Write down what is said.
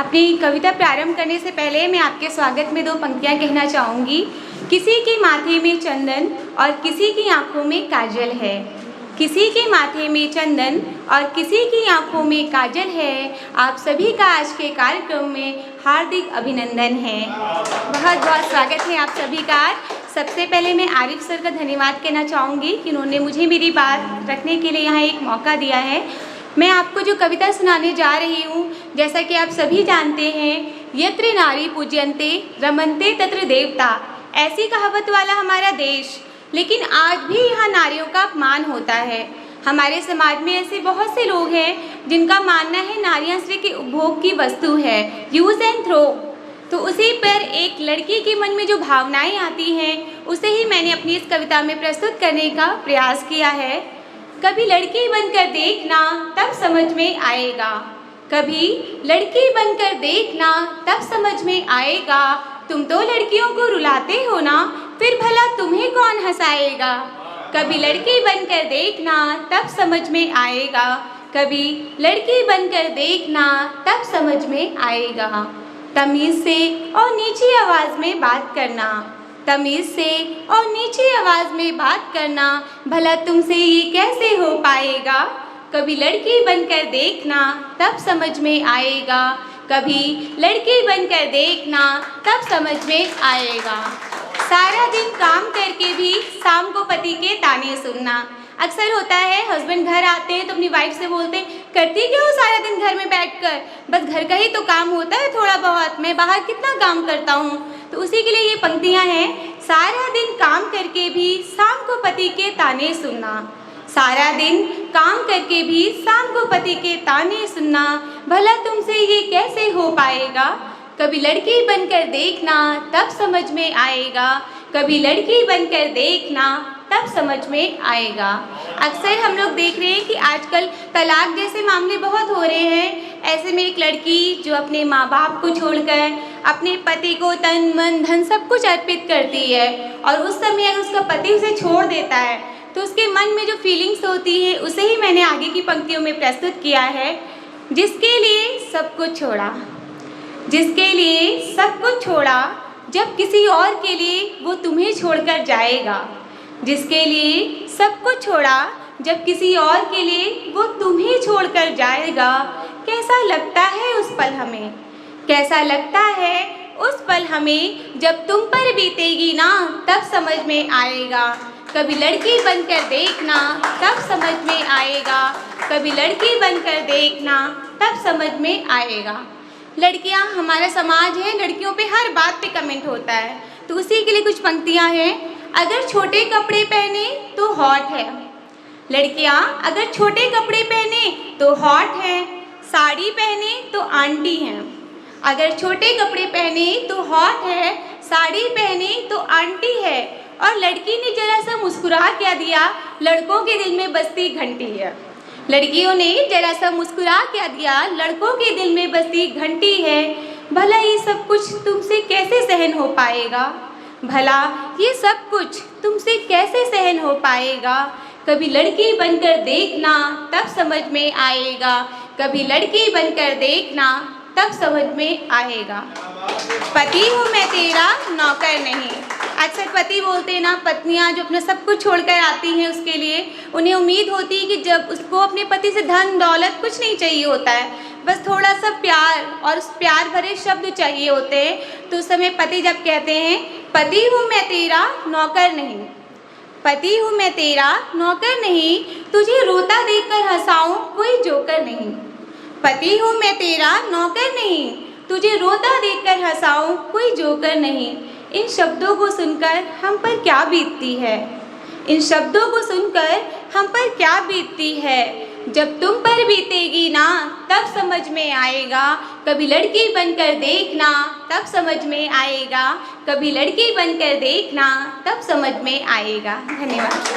अपनी कविता प्रारंभ करने से पहले मैं आपके स्वागत में दो पंक्तियाँ कहना चाहूँगी। किसी के माथे में चंदन और किसी की आँखों में काजल है। किसी के माथे में चंदन और किसी की आँखों में काजल है। आप सभी का आज के कार्यक्रम में हार्दिक अभिनंदन है। बहुत बहुत स्वागत है आप सभी का। सबसे पहले मैं आरिफ सर का धन्यवाद कहना चाहूँगी कि उन्होंने मुझे मेरी बात रखने के लिए यहाँ एक मौका दिया है। मैं आपको जो कविता सुनाने जा रही हूँ, जैसा कि आप सभी जानते हैं, यत्र नारी पूज्यन्ते रमन्ते तत्र देवता, ऐसी कहावत वाला हमारा देश, लेकिन आज भी यहाँ नारियों का अपमान होता है। हमारे समाज में ऐसे बहुत से लोग हैं जिनका मानना है नारियाँ स्त्री के उपभोग की वस्तु है, यूज़ एंड थ्रो। तो उसी पर एक लड़की के मन में जो भावनाएं आती हैं, उसे ही मैंने अपनी इस कविता में प्रस्तुत करने का प्रयास किया है। कभी लड़की बनकर देखना तब समझ में आएगा, कभी लड़की बनकर देखना तब समझ में आएगा। तुम तो लड़कियों को रुलाते हो ना, फिर भला तुम्हें कौन हंसाएगा। कभी लड़की बनकर देखना तब समझ में आएगा, कभी लड़की बनकर देखना तब समझ में आएगा। तमीज़ से और नीची आवाज़ में बात करना, तमीज़ से और नीची आवाज़ में बात करना, भला तुमसे ये कैसे हो पाएगा। कभी लड़की बनकर देखना तब समझ में आएगा, कभी लड़की बनकर देखना तब समझ में आएगा। सारा दिन काम करके भी शाम को पति के ताने सुनना। अक्सर होता है, हस्बैंड घर आते हैं तो अपनी वाइफ से बोलते हैं, करती क्या हो सारा दिन घर में बैठकर, बस घर का ही तो काम होता है थोड़ा बहुत, मैं बाहर कितना काम करता हूँ। तो उसी के लिए ये पंक्तियाँ हैं। सारा दिन काम करके भी शाम को पति के ताने सुनना, सारा दिन काम करके भी शाम को पति के ताने सुनना, भला तुमसे ये कैसे हो पाएगा। कभी लड़की बनकर देखना तब समझ में आएगा, कभी लड़की बनकर देखना तब समझ में आएगा। अक्सर हम लोग देख रहे हैं कि आजकल तलाक जैसे मामले बहुत हो रहे हैं। ऐसे में एक लड़की जो अपने माँ बाप को छोड़कर अपने पति को तन मन धन सब कुछ अर्पित करती है, और उस समय अगर उसका पति उसे छोड़ देता है तो उसके मन में जो फीलिंग्स होती है, उसे ही मैंने आगे की पंक्तियों में प्रस्तुत किया है। जिसके लिए सब कुछ छोड़ा, जिसके लिए सब कुछ छोड़ा, जब किसी और के लिए वो तुम्हें छोड़कर जाएगा। जिसके लिए सब कुछ छोड़ा, जब किसी और के लिए वो तुम्हें छोड़कर जाएगा। कैसा लगता है उस पल हमें, कैसा लगता है उस पल हमें, जब तुम पर बीतेगी ना तब समझ में आएगा। कभी लड़की बनकर देखना तब समझ में आएगा, कभी लड़की बनकर देखना तब समझ में आएगा। लड़कियां, हमारा समाज है, लड़कियों पे हर बात पे कमेंट होता है, तो उसी के लिए कुछ पंक्तियां हैं। अगर छोटे कपड़े पहने तो हॉट है, लड़कियां अगर छोटे कपड़े पहने तो हॉट है, साड़ी पहने तो आंटी हैं। अगर छोटे कपड़े पहने तो हॉट है, साड़ी पहने तो आंटी है, और लड़की ने जरा सा मुस्कुरा क्या दिया, लड़कों के दिल में बजती घंटी है। लड़कियों ने जरा सा मुस्कुरा क्या दिया, लड़कों के दिल में बजती घंटी है। भला ये सब कुछ तुमसे कैसे सहन हो पाएगा, भला ये सब कुछ तुमसे कैसे सहन हो पाएगा। कभी लड़की बनकर देखना तब समझ में आएगा, कभी लड़की बनकर देखना तब समझ में आएगा। पति हूँ मैं तेरा, नौकर नहीं। अक्सर पति बोलते हैं ना, पत्नियां जो अपना सब कुछ छोड़कर आती हैं, उसके लिए उन्हें उम्मीद होती है कि जब उसको अपने पति से धन दौलत कुछ नहीं चाहिए होता है, बस थोड़ा सा प्यार और उस प्यार भरे शब्द चाहिए होते हैं। तो उस समय पति जब कहते हैं, पति हूँ मैं तेरा, नौकर नहीं, पति हूँ मैं तेरा, नौकर नहीं, तुझे रोता देखकर हंसाऊं कोई जोकर नहीं। पति हूँ मैं तेरा, नौकर नहीं, तुझे रोता देखकर हंसाऊं कोई जोकर नहीं। इन शब्दों को सुनकर हम पर क्या बीतती है, इन शब्दों को सुनकर हम पर क्या बीतती है। जब तुम पर बीतेगी ना तब समझ में आएगा, कभी लड़की बनकर देखना तब समझ में आएगा, कभी लड़की बनकर देखना तब समझ में आएगा। धन्यवाद।